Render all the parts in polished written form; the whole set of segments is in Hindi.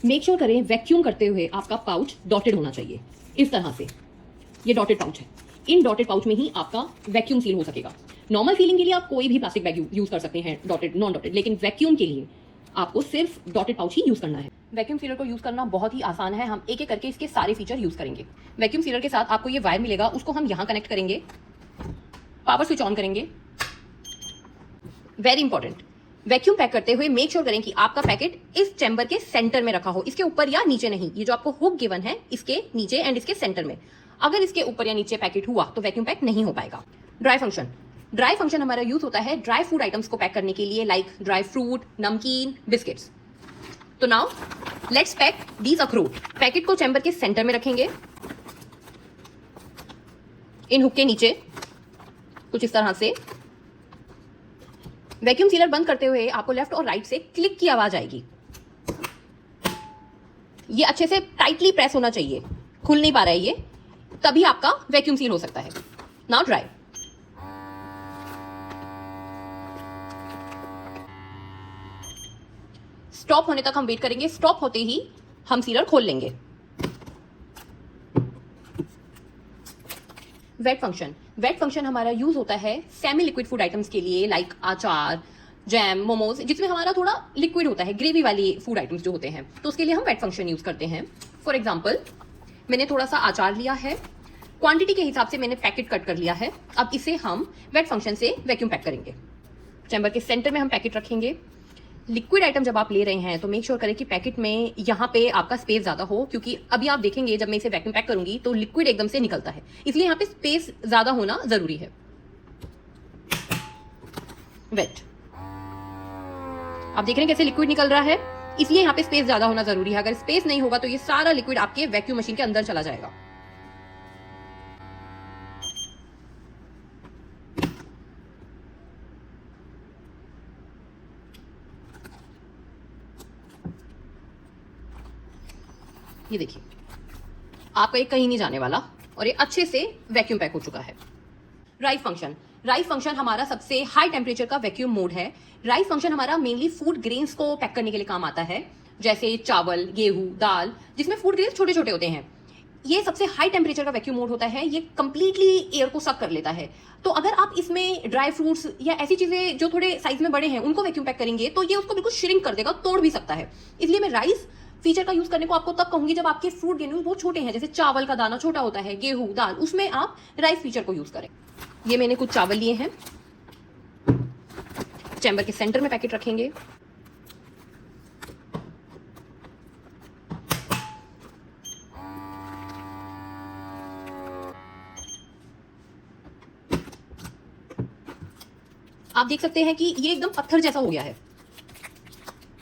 मेक श्योर करें वैक्यूम करते हुए आपका पाउच डॉटेड होना चाहिए, इस तरह से। ये डॉटेड पाउच है, इन डॉटेड पाउच में ही आपका वैक्यूम सील हो सकेगा। नॉर्मल सीलिंग के लिए आप कोई भी प्लास्टिक बैग यूज कर सकते हैं, डॉटेड नॉन डॉटेड, लेकिन वैक्यूम के लिए आपको सिर्फ डॉटेड पाउच ही यूज करना है। वैक्यूम सीलर को यूज करना बहुत ही आसान है, हम एक एक करके इसके सारे फीचर यूज करेंगे। वैक्यूम सीलर के साथ आपको ये वायर मिलेगा, उसको हम यहाँ कनेक्ट करेंगे, पावर स्विच ऑन करेंगे। वेरी इंपॉर्टेंट, वैक्यूम पैक करते हुए मेक श्योर करें कि आपका पैकेट इस चैम्बर के सेंटर में रखा हो, इसके ऊपर या नीचे नहीं। ये जो आपको हुक गिवन है इसके नीचे एंड इसके सेंटर में, अगर इसके ऊपर या नीचे पैकेट हुआ तो वैक्यूम पैक नहीं हो पाएगा। ड्राई फंक्शन, ड्राई फंक्शन हमारा यूज होता है ड्राई फूड आइटम्स को पैक करने के लिए, लाइक ड्राई फ्रूट, नमकीन, बिस्किट्स। तो नाउ लेट्स पैक दीज अखरोट। पैकेट को चैम्बर के सेंटर में रखेंगे, इन हुक के नीचे कुछ इस तरह से। वैक्यूम सीलर बंद करते हुए आपको लेफ्ट और राइट से क्लिक की आवाज आएगी। ये अच्छे से टाइटली प्रेस होना चाहिए, खुल नहीं पा रहा है ये, तभी आपका वैक्यूम सील हो सकता है। Now dry. स्टॉप होने तक हम वेट करेंगे, स्टॉप होते ही हम सीलर खोल लेंगे। वेट फंक्शन, वेट फंक्शन हमारा यूज होता है सेमी लिक्विड फूड आइटम्स के लिए, लाइक अचार, जैम, मोमोज, जिसमें हमारा थोड़ा लिक्विड होता है, ग्रेवी वाली फूड आइटम्स जो होते हैं, तो उसके लिए हम वेट फंक्शन यूज करते हैं। फॉर एग्जाम्पल, मैंने थोड़ा सा अचार लिया है, क्वांटिटी के हिसाब से मैंने पैकेट कट कर लिया है। अब इसे हम वेट फंक्शन से वैक्यूम पैक करेंगे। चैम्बर के सेंटर में हम पैकेट रखेंगे। लिक्विड आइटम जब आप ले रहे हैं तो मेक श्योर करें कि पैकेट में यहाँ पे आपका स्पेस ज्यादा हो, क्योंकि अभी आप देखेंगे जब मैं इसे वैक्यूम पैक करूंगी तो लिक्विड एकदम से निकलता है, इसलिए यहाँ पे स्पेस ज्यादा होना जरूरी है। वेट, आप देख रहे हैं कैसे लिक्विड निकल रहा है, इसलिए यहाँ पे स्पेस ज्यादा होना जरूरी है। अगर स्पेस नहीं होगा तो ये सारा लिक्विड आपके वैक्यूम मशीन के अंदर चला जाएगा। ये देखिए, आपका ये कहीं नहीं जाने वाला और ये अच्छे से वैक्यूम पैक हो चुका है। राइस फंक्शन, राइस फंक्शन हमारा सबसे हाई टेम्परेचर का वैक्यूम मोड है। राइस फंक्शन हमारा मेनली फूड ग्रेन्स को पैक करने के लिए काम आता है, जैसे चावल, गेहूं, दाल, जिसमें फूड ग्रेन्स छोटे छोटे होते हैं। ये सबसे हाई टेम्परेचर का वैक्यूम मोड होता है, ये कंप्लीटली एयर को सक कर लेता है। तो अगर आप इसमें ड्राई फ्रूट्स या ऐसी चीजें जो थोड़े साइज में बड़े हैं उनको वैक्यूम पैक करेंगे तो ये उसको बिल्कुल श्रिंक कर देगा, तोड़ भी सकता है। इसलिए मैं राइस फीचर का यूज करने को आपको तब कहूंगी जब आपके फ्रूट ग्रेन्यूल्स बहुत छोटे हैं, जैसे चावल का दाना छोटा होता है, गेहूं, दाल, उसमें आप राइस फीचर को यूज करें। ये मैंने कुछ चावल लिए हैं, चैम्बर के सेंटर में पैकेट रखेंगे। आप देख सकते हैं कि ये एकदम पत्थर जैसा हो गया है।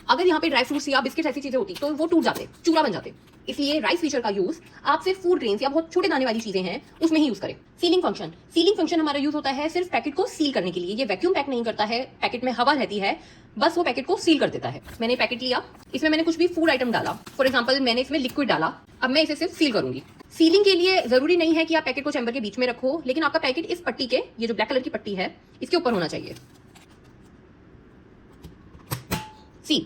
अगर यहाँ पे ड्राई फ्रूट्स या बिस्किट ऐसी चीजें होती तो वो टूट जाते, चूरा बन जाते। इसलिए राइस फीचर का यूज आप सिर्फ फूड ग्रेन्स या बहुत छोटे दाने वाली चीजें हैं उसमें ही यूज करें। सीलिंग फंक्शन, सीलिंग फंक्शन हमारा यूज होता है सिर्फ पैकेट को सील करने के लिए। ये वैक्यूम पैक नहीं करता है, पैकेट में हवा रहती है, बस वो पैकेट को सील कर देता है। मैंने पैकेट लिया, इसमें मैंने कुछ भी फूड आइटम डाला, फॉर एग्जाम्पल मैंने इसमें लिक्विड डाला, अब मैं इसे सिर्फ सील करूंगी। सीलिंग के लिए जरूरी नहीं है कि आप पैकेट को चैम्बर के बीच में रखो, लेकिन आपका पैकेट इस पट्टी के, ये जो ब्लैक कलर की पट्टी है, इसके ऊपर होना चाहिए। सील,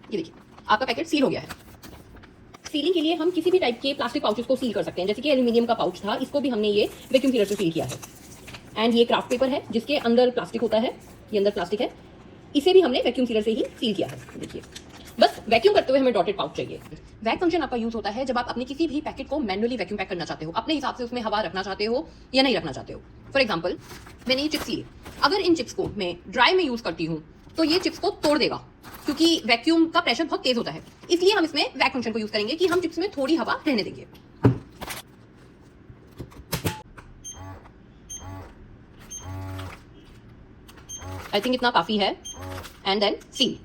ये देखिए आपका पैकेट सील हो गया है। सीलिंग के लिए हम किसी भी टाइप के प्लास्टिक पाउचेस को सील कर सकते हैं, जैसे कि एल्यूमिनियम का पाउच था, इसको भी हमने ये वैक्यूम सीलर से सील किया है। एंड ये क्राफ्ट पेपर है जिसके अंदर प्लास्टिक होता है, ये अंदर प्लास्टिक है, इसे भी हमने वैक्यूम सीलर से ही सील किया है। देखिए, बस वैक्यूम करते हुए हमें डॉटेड पाउच चाहिए। वैक फंक्शन आपका यूज होता है जब आप अपने किसी भी पैकेट को मैनुअली वैक्यूम पैक करना चाहते हो, अपने हिसाब से उसमें हवा रखना चाहते हो या नहीं रखना चाहते हो। फॉर एग्जाम्पल, मैंने ये चिप्स लिए, अगर इन चिप्स को मैं ड्राई में यूज करती हूँ तो ये चिप्स को तोड़ देगा, क्योंकि वैक्यूम का प्रेशर बहुत तेज होता है। इसलिए हम इसमें वैक फंक्शन को यूज करेंगे कि हम चिप्स में थोड़ी हवा रहने देंगे। आई थिंक इतना काफी है। And then seal.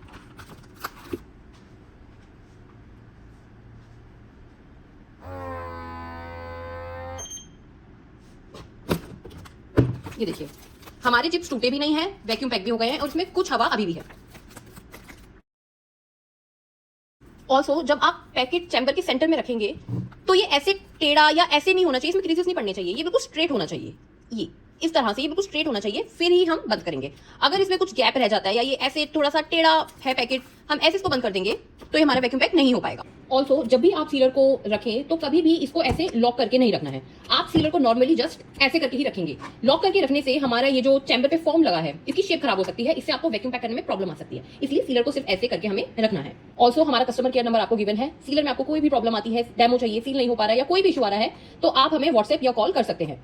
ये देखिए, हमारे चिप्स टूटे भी नहीं हैं, वैक्यूम पैक भी हो गए हैं और इसमें कुछ हवा अभी भी है। ऑल्सो जब आप पैकेट चैम्बर के सेंटर में रखेंगे तो तो ये ऐसे टेढ़ा या ऐसे नहीं होना चाहिए, इसमें क्रीजेस नहीं पड़ने चाहिए, ये बिल्कुल स्ट्रेट होना चाहिए, ये इस तरह से, ये बिल्कुल स्ट्रेट होना चाहिए, फिर ही हम बंद करेंगे। अगर इसमें कुछ गैप रह जाता है या ये ऐसे थोड़ा सा टेढ़ा है पैकेट, हम ऐसे इसको बंद कर देंगे तो ये हमारा वैक्यूम पैक नहीं हो पाएगा। ऑल्सो जब भी आप सीलर को रखें तो कभी भी इसको ऐसे लॉक करके नहीं रखना है, आप सीलर को नॉर्मली जस्ट ऐसे करके ही रखेंगे। लॉक करके रखने से हमारा ये जो चैम्बर पे फॉर्म लगा है इसकी शेप खराब हो सकती है, इससे आपको वैक्यूम पैक करने में प्रॉब्लम आ सकती है, इसलिए सीलर को सिर्फ ऐसे करके हमें रखना है। ऑल्सो हमारा कस्टमर केयर नंबर आपको गिवन है, सीलर में आपको कोई भी प्रॉब्लम आती है, डेमो चाहिए, सील नहीं हो पा रहा है या कोई भी इशू आ रहा है, तो आप हमें व्हाट्सएप या कॉल कर सकते हैं।